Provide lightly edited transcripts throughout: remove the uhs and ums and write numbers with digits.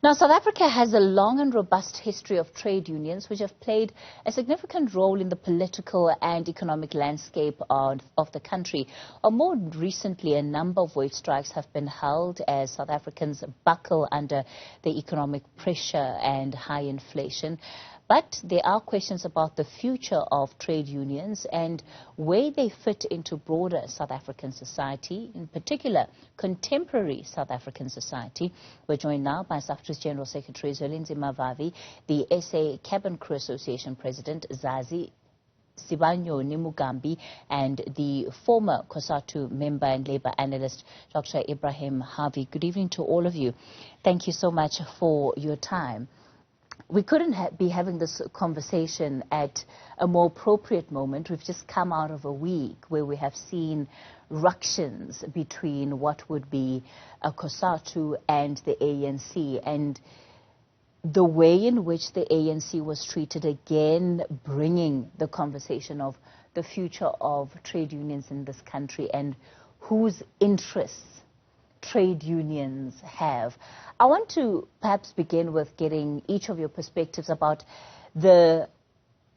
Now, South Africa has a long and robust history of trade unions which have played a significant role in the political and economic landscape of the country. More recently, a number of wage strikes have been held as South Africans buckle under the economic pressure and high inflation. But there are questions about the future of trade unions and where they fit into broader South African society, in particular contemporary South African society. We're joined now by SAFTU's General Secretary Zwelinzima Vavi, the SA Cabin Crew Association President Zazi Nsibanyoni-Mugambi, and the former COSATU member and Labour analyst Dr. Ebrahim Harvey. Good evening to all of you. Thank you so much for your time. We couldn't be having this conversation at a more appropriate moment. We've just come out of a week where we have seen ructions between what would be a COSATU and the ANC, and the way in which the ANC was treated, again bringing the conversation of the future of trade unions in this country and whose interests trade unions have. I want to perhaps begin with getting each of your perspectives about the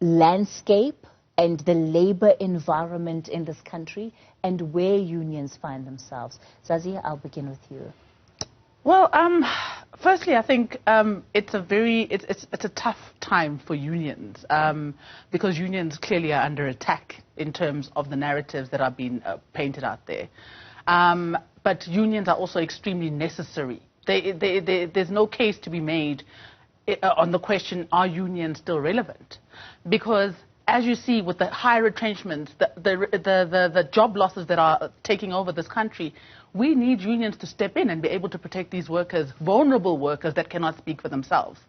landscape and the labor environment in this country and where unions find themselves. Zazi, I'll begin with you. Well, firstly, I think it's a tough time for unions because unions clearly are under attack in terms of the narratives that are being painted out there. But unions are also extremely necessary. There's no case to be made on the question, are unions still relevant? Because as you see with the high retrenchments, the job losses that are taking over this country, we need unions to step in and be able to protect these workers, vulnerable workers that cannot speak for themselves.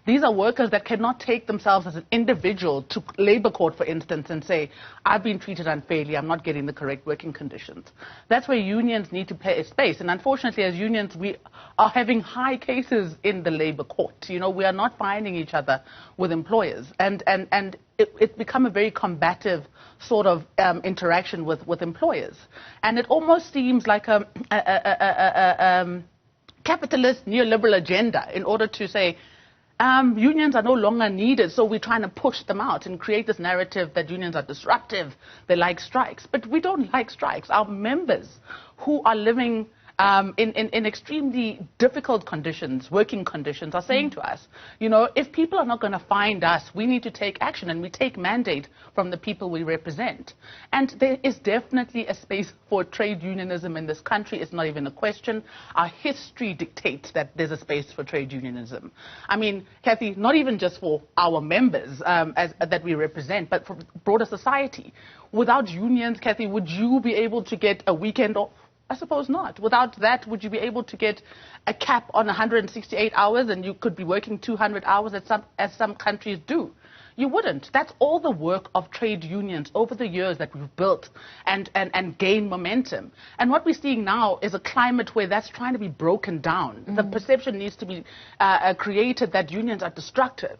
These are workers that cannot take themselves as an individual to labor court, for instance, and say, I've been treated unfairly, I'm not getting the correct working conditions. That's where unions need to play a space. And unfortunately, as unions, we are having high cases in the labor court. You know, we are not finding each other with employers. And it's become a very combative sort of interaction with employers. And it almost seems like a capitalist neoliberal agenda in order to say, unions are no longer needed, so we're trying to push them out and create this narrative that unions are disruptive, they like strikes. But we don't like strikes. Our members who are living in extremely difficult conditions, working conditions, are saying to us, you know, if people are not going to find us, we need to take action, and we take mandate from the people we represent. And there is definitely a space for trade unionism in this country. It's not even a question. Our history dictates that there's a space for trade unionism. I mean, Kathy, not even just for our members that we represent, but for broader society. Without unions, Kathy, would you be able to get a weekend off? I suppose not. Without that, would you be able to get a cap on 168 hours and you could be working 200 hours as some countries do? You wouldn't. That's all the work of trade unions over the years that we've built and gained momentum. And what we're seeing now is a climate where that's trying to be broken down. The perception needs to be created that unions are destructive.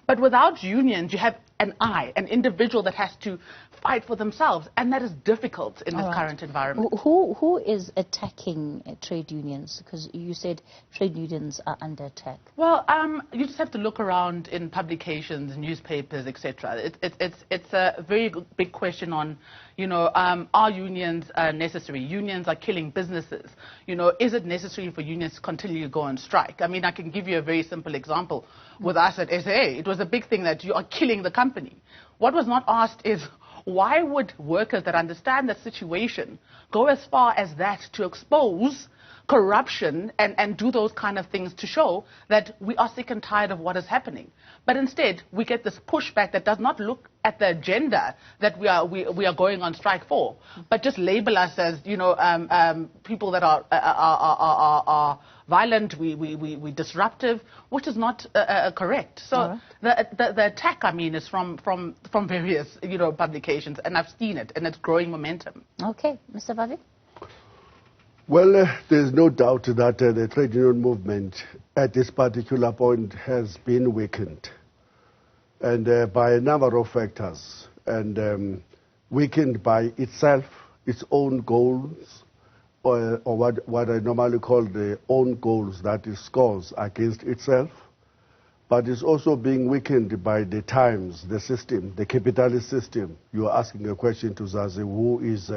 But without unions, you have an individual that has to fight for themselves, and that is difficult in this current environment. Who is attacking trade unions? Because you said trade unions are under attack. Well, you just have to look around in publications, newspapers, etc. It's a very big question on, you know, are unions necessary? Unions are killing businesses. You know, is it necessary for unions to continue to go on strike? I mean, I can give you a very simple example. With us at SA, it was a big thing that you are killing the company. What was not asked is, why would workers that understand the situation go as far as that to expose corruption and do those kind of things to show that we are sick and tired of what is happening? But instead, we get this pushback that does not look at the agenda that we are going on strike for, but just label us as, you know, people that are violent, we disruptive, which is not correct. So the attack, I mean, is from various, you know, publications, and I've seen it, and it's growing momentum. Okay, Mr. Vavi. Well, there's no doubt that the trade union movement at this particular point has been weakened, and by a number of factors, and weakened by itself, its own goals, or what I normally call the own goals, that is scores against itself, but it's also being weakened by the times, the system, the capitalist system. You are asking a question to Zazi, who is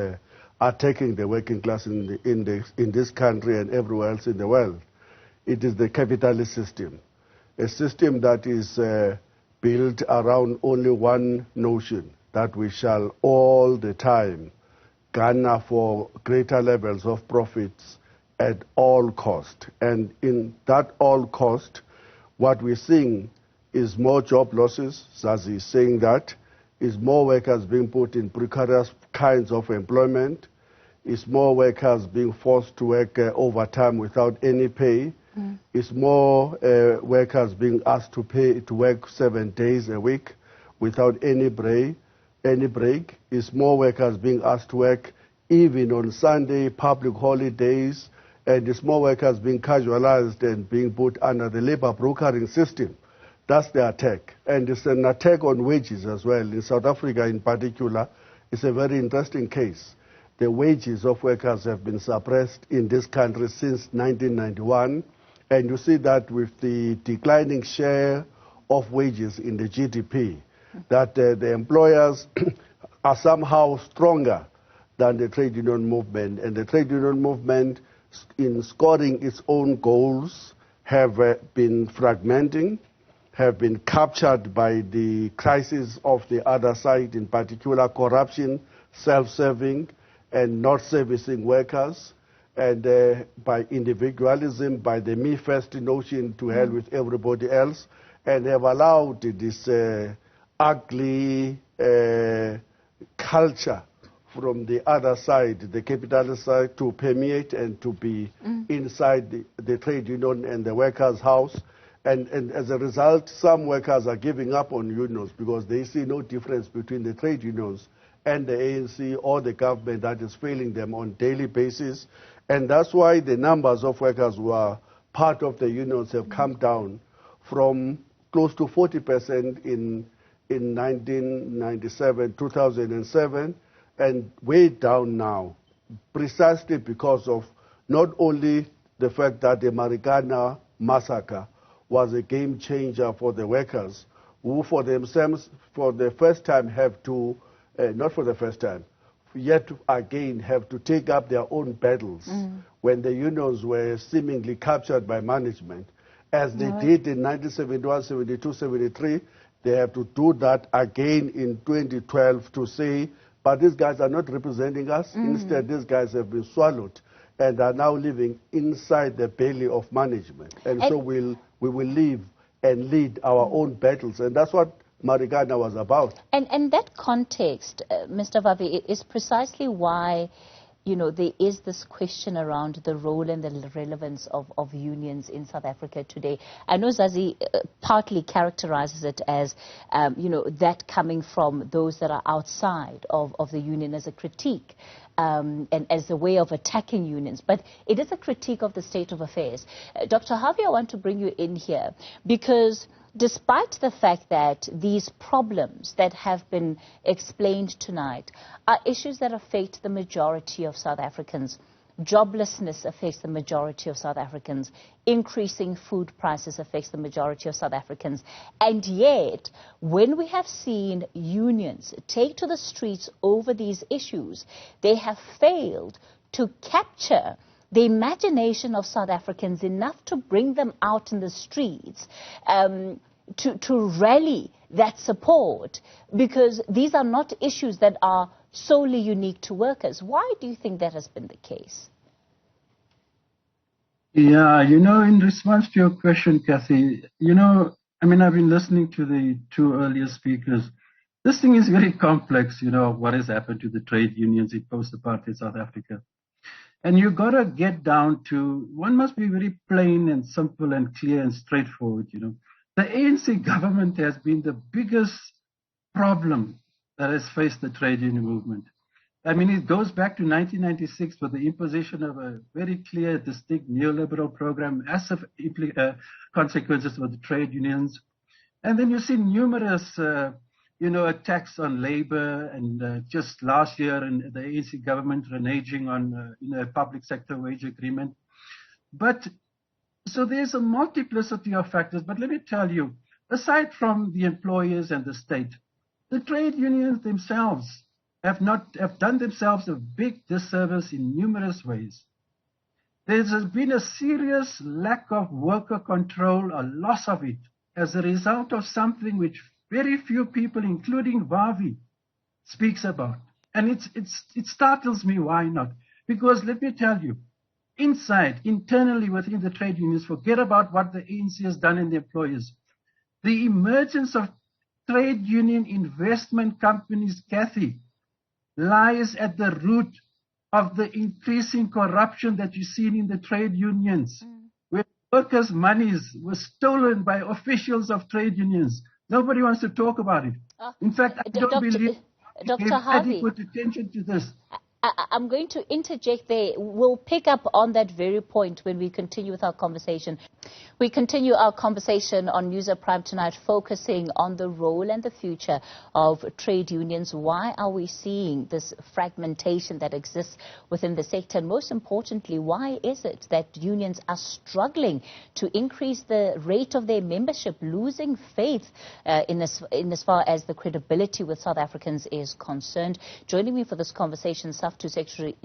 attacking the working class in this country and everywhere else in the world. It is the capitalist system, a system that is built around only one notion, that we shall all the time garner for greater levels of profits at all cost. And in that all cost, what we're seeing is more job losses. Zazi is saying that, is more workers being put in precarious kinds of employment, is more workers being forced to work overtime without any pay, is more workers being asked to work 7 days a week without any break, is more workers being asked to work even on Sunday, public holidays, and is more workers being casualized and being put under the labor brokering system. That's the attack. And it's an attack on wages as well. In South Africa in particular, it's a very interesting case. The wages of workers have been suppressed in this country since 1991, and you see that with the declining share of wages in the GDP, that the employers are somehow stronger than the trade union movement. And the trade union movement, in scoring its own goals, have been fragmenting, have been captured by the crisis of the other side, in particular corruption, self-serving, and not servicing workers, and by individualism, by the me-first notion to hell with everybody else, and have allowed this ugly culture from the other side, the capitalist side, to permeate and to be inside the trade union and the workers' house. And as a result, some workers are giving up on unions because they see no difference between the trade unions and the ANC or the government that is failing them on a daily basis. And that's why the numbers of workers who are part of the unions have come down from close to 40% in 1997, 2007, and way down now, precisely because of not only the fact that the Marikana massacre was a game changer for the workers, who for themselves, for the first time, have to, not for the first time, yet again have to take up their own battles when the unions were seemingly captured by management, as they did in 1971, 72, 73. They have to do that again in 2012 to say, but these guys are not representing us. Instead, these guys have been swallowed and are now living inside the belly of management. And so we will live and lead our own battles. And that's what Marikana was about. And that context, Mr. Vavi, is precisely why, you know, there is this question around the role and the relevance of unions in South Africa today. I know Zazi partly characterizes it as, you know, that coming from those that are outside of the union as a critique and as a way of attacking unions. But it is a critique of the state of affairs. Dr. Harvey, I want to bring you in here because despite the fact that these problems that have been explained tonight are issues that affect the majority of South Africans, joblessness affects the majority of South Africans, increasing food prices affects the majority of South Africans, and yet when we have seen unions take to the streets over these issues, they have failed to capture the imagination of South Africans enough to bring them out in the streets to rally that support, because these are not issues that are solely unique to workers. Why do you think that has been the case? Yeah, you know, in response to your question, Kathy, you know, I mean, I've been listening to the two earlier speakers. This thing is very complex, you know, what has happened to the trade unions in post-apartheid South Africa. And you've got to get down to, one must be very plain and simple and clear and straightforward, you know. The ANC government has been the biggest problem that has faced the trade union movement. I mean, it goes back to 1996 with the imposition of a very clear, distinct neoliberal program, massive consequences for the trade unions. And then you see numerous a tax on labor, and just last year, and the ANC government reneging on, a public sector wage agreement. But so there's a multiplicity of factors. But let me tell you, aside from the employers and the state, the trade unions themselves have done themselves a big disservice in numerous ways. There's been a serious lack of worker control, a loss of it, as a result of something which very few people, including Vavi, speaks about. And it startles me. Why not? Because let me tell you, internally within the trade unions, forget about what the ANC has done in the employers. The emergence of trade union investment companies, Kathy, lies at the root of the increasing corruption that you've seen in the trade unions, where workers' monies were stolen by officials of trade unions. Nobody wants to talk about it. In fact, I don't believe they gave adequate attention to this. I'm going to interject there. We'll pick up on that very point when we continue with our conversation. We continue our conversation on News at Prime tonight, focusing on the role and the future of trade unions. Why are we seeing this fragmentation that exists within the sector? And most importantly, why is it that unions are struggling to increase the rate of their membership, losing faith in as far as the credibility with South Africans is concerned? Joining me for this conversation,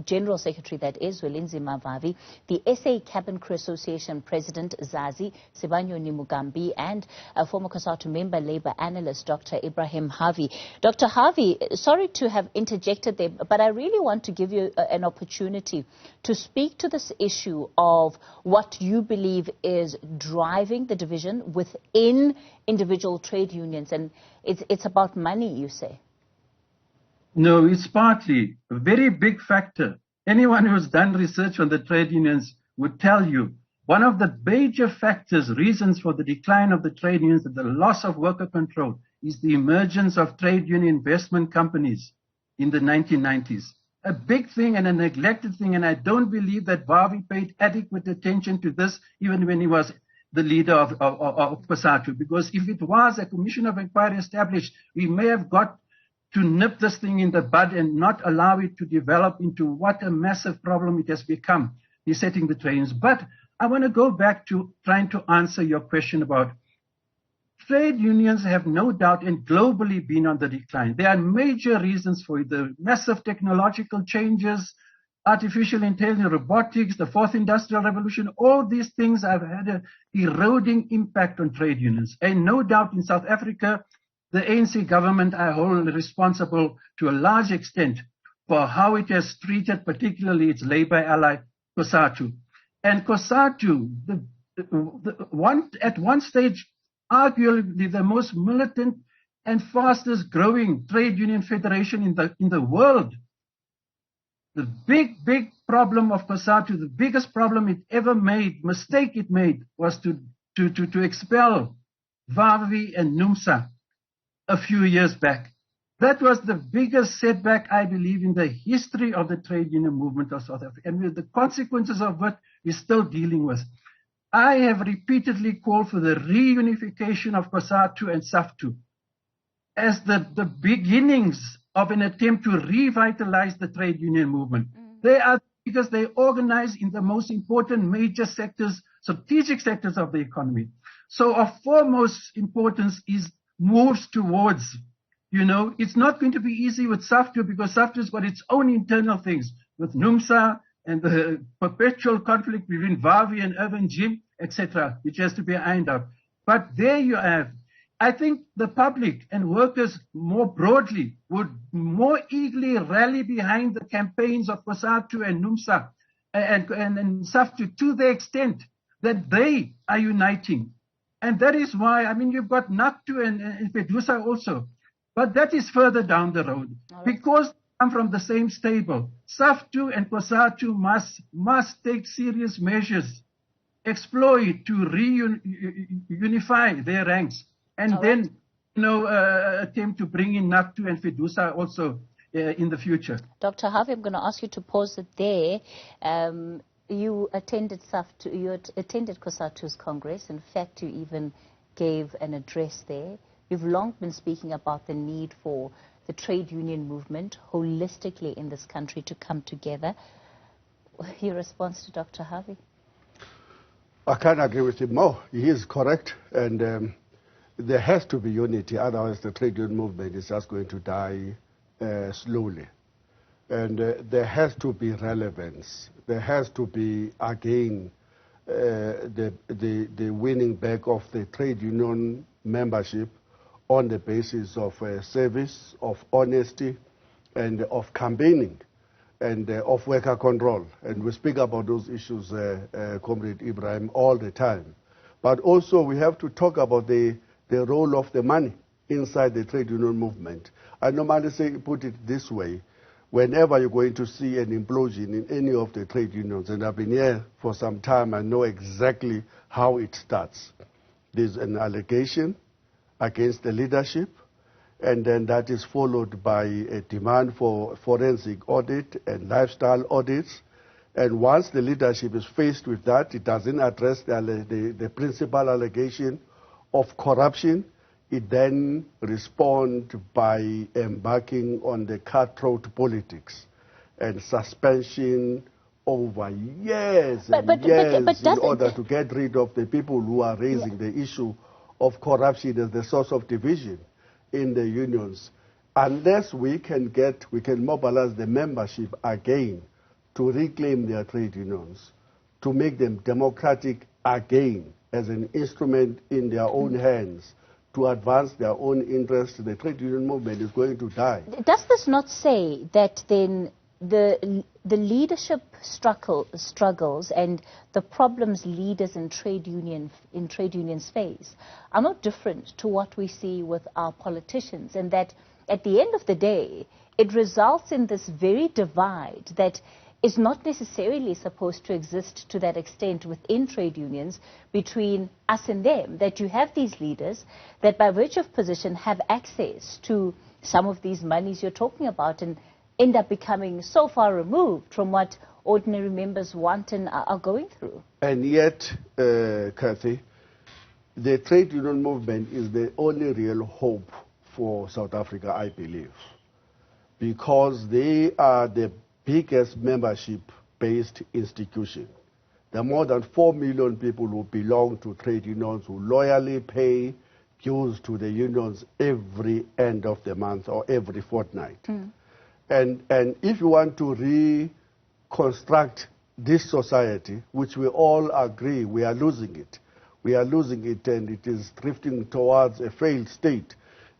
General Secretary, that is Zwelinzima Vavi, the SA Cabin Crew Association President Zazi Nsibanyoni-Mugambi, and a former COSATU member, Labour analyst, Dr. Ebrahim Harvey. Dr. Harvey, sorry to have interjected there, but I really want to give you an opportunity to speak to this issue of what you believe is driving the division within individual trade unions. And it's about money, you say. No, it's partly a very big factor. Anyone who's done research on the trade unions would tell you one of the major factors, reasons for the decline of the trade unions and the loss of worker control is the emergence of trade union investment companies in the 1990s. A big thing and a neglected thing, and I don't believe that Vavi paid adequate attention to this even when he was the leader of COSATU, because if it was a commission of inquiry established, we may have got to nip this thing in the bud and not allow it to develop into what a massive problem it has become, besetting the trade unions. But I want to go back to trying to answer your question about trade unions have no doubt and globally been on the decline. There are major reasons for it. The massive technological changes, artificial intelligence, robotics, the fourth industrial revolution, all these things have had an eroding impact on trade unions. And no doubt in South Africa, the ANC government I hold responsible to a large extent for how it has treated particularly its Labour ally, COSATU. And COSATU, at one stage, arguably the most militant and fastest growing trade union federation in the world. The big problem of COSATU, the biggest problem it ever made, mistake it made, was to expel Vavi and NUMSA a few years back. That was the biggest setback, I believe, in the history of the trade union movement of South Africa. And with the consequences of what we're still dealing with. I have repeatedly called for the reunification of COSATU and SAFTU as the beginnings of an attempt to revitalize the trade union movement. They are, because they organize in the most important major sectors, strategic sectors of the economy. So of foremost importance is moves towards, it's not going to be easy with SAFTU because SAFTU's got its own internal things with NUMSA and the perpetual conflict between Vavi and Irvin Jim, etc., which has to be ironed out. But there you have, I think the public and workers more broadly would more eagerly rally behind the campaigns of COSATU and NUMSA and SAFTU to the extent that they are uniting. And that is why, you've got NACTU and PEDUSA also. But that is further down the road. Right. Because they come from the same stable. SAFTU and COSATU must take serious measures, exploit to reunify their ranks, and then, attempt to bring in NACTU and PEDUSA also in the future. Dr. Harvey, I'm going to ask you to pause it there. You attended COSATU's Congress. In fact, you even gave an address there You've long been speaking about the need for the trade union movement holistically in this country to come together. Your response to Dr. Harvey? I can't agree with him more. He is correct, and there has to be unity, otherwise the trade union movement is just going to die slowly. And there has to be relevance. There has to be, again, the winning back of the trade union membership on the basis of service, of honesty, and of campaigning, and of worker control. And we speak about those issues, Comrade Ebrahim, all the time. But also we have to talk about the role of the money inside the trade union movement. I normally put it this way: whenever you're going to see an implosion in any of the trade unions, and I've been here for some time, I know exactly how it starts. There's an allegation against the leadership, and then that is followed by a demand for forensic audit and lifestyle audits. And once the leadership is faced with that, it doesn't address the principal allegation of corruption. It then responds by embarking on the cutthroat politics and suspension over years and years in order to get rid of the people who are raising the issue of corruption as the source of division in the unions. Unless we can mobilize the membership again to reclaim their trade unions, to make them democratic again as an instrument in their own hands, to advance their own interests, the trade union movement is going to die. Does this not say that then the leadership struggles and the problems leaders in trade unions face are not different to what we see with our politicians, and that at the end of the day it results in this very divide that is not necessarily supposed to exist to that extent within trade unions between us and them, that you have these leaders that by virtue of position have access to some of these monies you're talking about and end up becoming so far removed from what ordinary members want and are going through. And yet, Kathy, the trade union movement is the only real hope for South Africa, I believe, because they are the biggest membership-based institution. There are more than 4 million people who belong to trade unions, who loyally pay dues to the unions every end of the month or every fortnight. And if you want to reconstruct this society, which we all agree we are losing it, and it is drifting towards a failed state.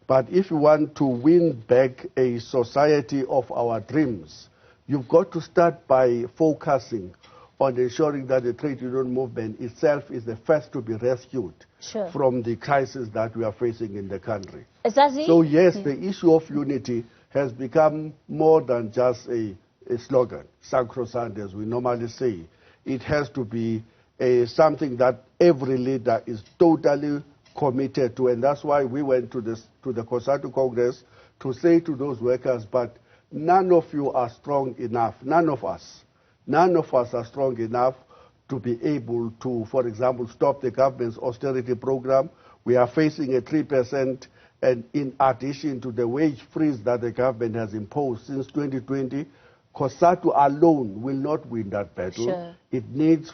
But if you want to win back a society of our dreams, you've got to start by focusing on ensuring that the trade union movement itself is the first to be rescued from the crisis that we are facing in the country. Zazi? So yes, the issue of unity has become more than just a slogan, sacrosanct as we normally say. It has to be something that every leader is totally committed to, and that's why we went to the COSATU Congress to say to those workers, but none of you are strong enough, none of us are strong enough to be able to, for example, stop the government's austerity program. We are facing a 3%, and in addition to the wage freeze that the government has imposed since 2020, COSATU alone will not win that battle. It needs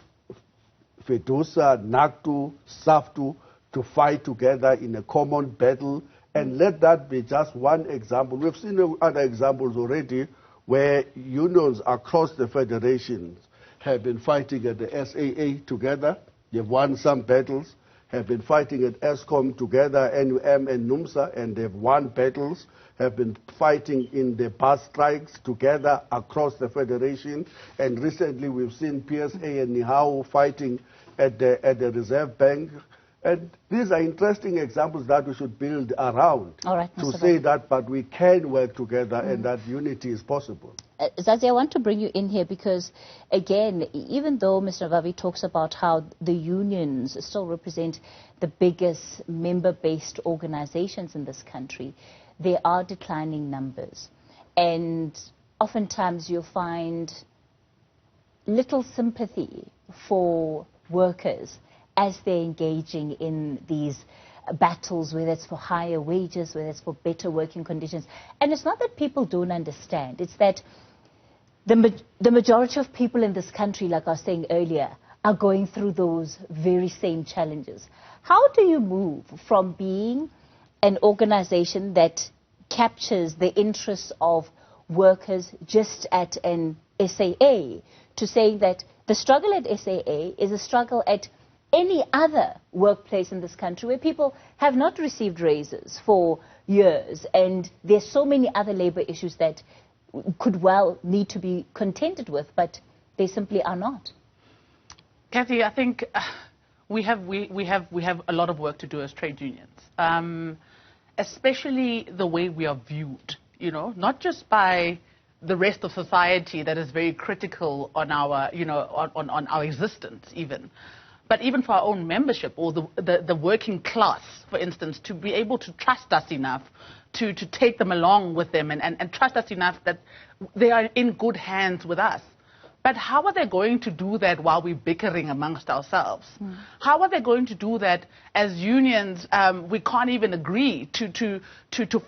FEDUSA, NACTU, SAFTU to fight together in a common battle. And let that be just one example. We've seen other examples already where unions across the federations have been fighting at the SAA together. They've won some battles, have been fighting at ESCOM together, NUM and NUMSA, and they've won battles, have been fighting in the bus strikes together across the federation. And recently we've seen PSA and NIHAO fighting at the Reserve Bank. And these are interesting examples that we should build around to say that, but we can work together and that unity is possible. Zazi, I want to bring you in here because, again, even though Mr. Vavi talks about how the unions still represent the biggest member-based organizations in this country, there are declining numbers. And oftentimes you'll find little sympathy for workers as they're engaging in these battles, whether it's for higher wages, whether it's for better working conditions. And it's not that people don't understand. It's that the majority of people in this country, like I was saying earlier, are going through those very same challenges. How do you move from being an organization that captures the interests of workers just at an SAA to saying that the struggle at SAA is a struggle at any other workplace in this country where people have not received raises for years, and there's so many other labor issues that could well need to be contended with, but they simply are not? Kathy, I think we have a lot of work to do as trade unions, especially the way we are viewed. You know, not just by the rest of society that is very critical on our, on our existence even, but even for our own membership or the working class, for instance, to be able to trust us enough to take them along with them and trust us enough that they are in good hands with us. But how are they going to do that while we're bickering amongst ourselves? How are they going to do that as unions? We can't even agree to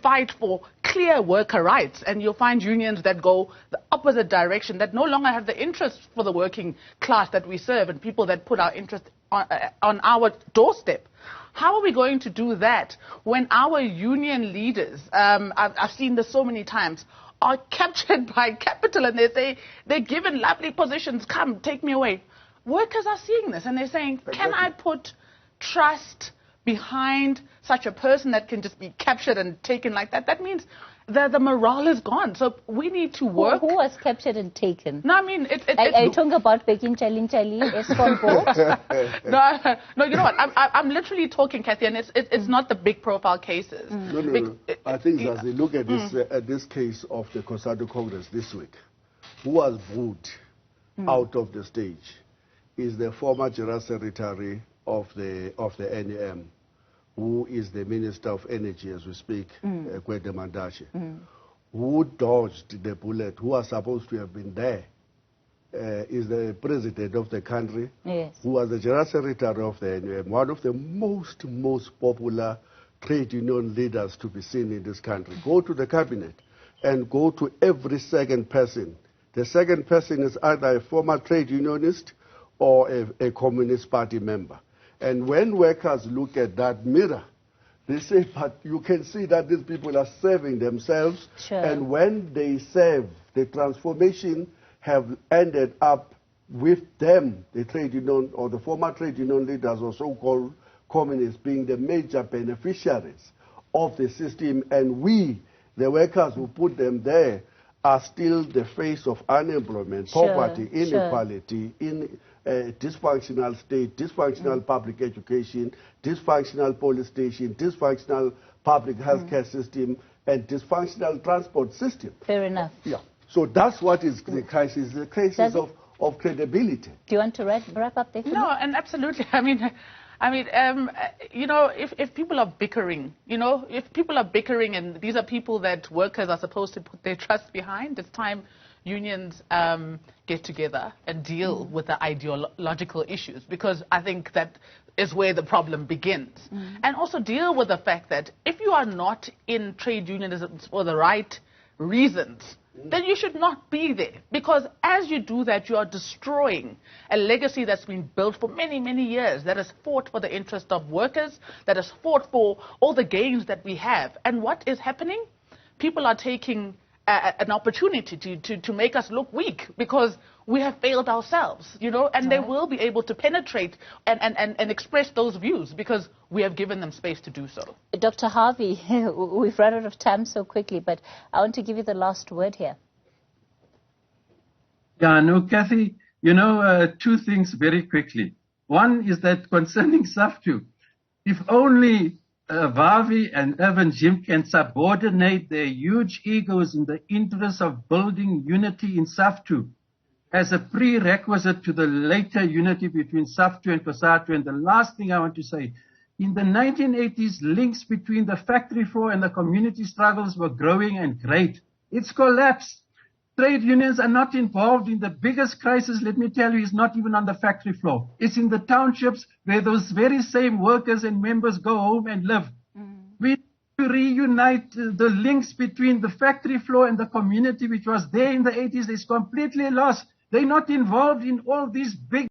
fight for clear worker rights. And you'll find unions that go the opposite direction, that no longer have the interest for the working class that we serve and people that put our interest on our doorstep. How are we going to do that when our union leaders, I've seen this so many times, are captured by capital and they say they're given lovely positions, come, take me away. Workers are seeing this and they're saying, can I put trust behind such a person that can just be captured and taken like that? That means the morale is gone. So we need to work. Who was captured and taken? No, I mean, are you talking about Bekin Chali, escort boat? No, you know what? I'm literally talking, Kathy, and it's not the big profile cases. No. I think as they look at this case of the COSATU Congress this week, who was booed out of the stage is the former General Secretary of the NEM, who is the Minister of Energy as we speak, Kwede Mantashe, who dodged the bullet, who was supposed to have been there, is the President of the country, yes, who was the General Secretary of the NUM, one of the most popular trade union leaders to be seen in this country. Go to the cabinet and go to every second person. The second person is either a former trade unionist or a Communist Party member. And when workers look at that mirror, they say, but you can see that these people are serving themselves. Sure. And when they serve, the transformation have ended up with them, the trade union or the former trade union leaders or so-called communists, being the major beneficiaries of the system. And we, the workers who put them there, are still the face of unemployment, sure, poverty, inequality, dysfunctional state, dysfunctional public education, dysfunctional police station, dysfunctional public healthcare system, and dysfunctional transport system. Fair enough. Yeah. So that's what is the crisis, the crisis of credibility. Do you want to wrap up there? No, and absolutely. I mean, if people are bickering, if people are bickering and these are people that workers are supposed to put their trust behind, it's time unions get together and deal with the ideological issues, because I think that is where the problem begins. And also deal with the fact that if you are not in trade unionism for the right reasons, then you should not be there. Because as you do that, you are destroying a legacy that's been built for many, many years, that has fought for the interest of workers, that has fought for all the gains that we have. And what is happening? People are taking an opportunity to make us look weak because we have failed ourselves, and they will be able to penetrate and express those views because we have given them space to do so. Dr. Harvey, we've run out of time so quickly, but I want to give you the last word here. Yeah, no, Kathy, two things very quickly. One is that concerning SAFTU, if only Vavi and Evan Jim can subordinate their huge egos in the interest of building unity in SAFTU as a prerequisite to the later unity between SAFTU and COSATU. And the last thing I want to say, in the 1980s, links between the factory floor and the community struggles were growing and great. It's collapsed. trade unions are not involved in the biggest crisis, let me tell you, is not even on the factory floor. It's in the townships where those very same workers and members go home and live. We need to reunite the links between the factory floor and the community, which was there in the 80s. It's completely lost. They're not involved in all these big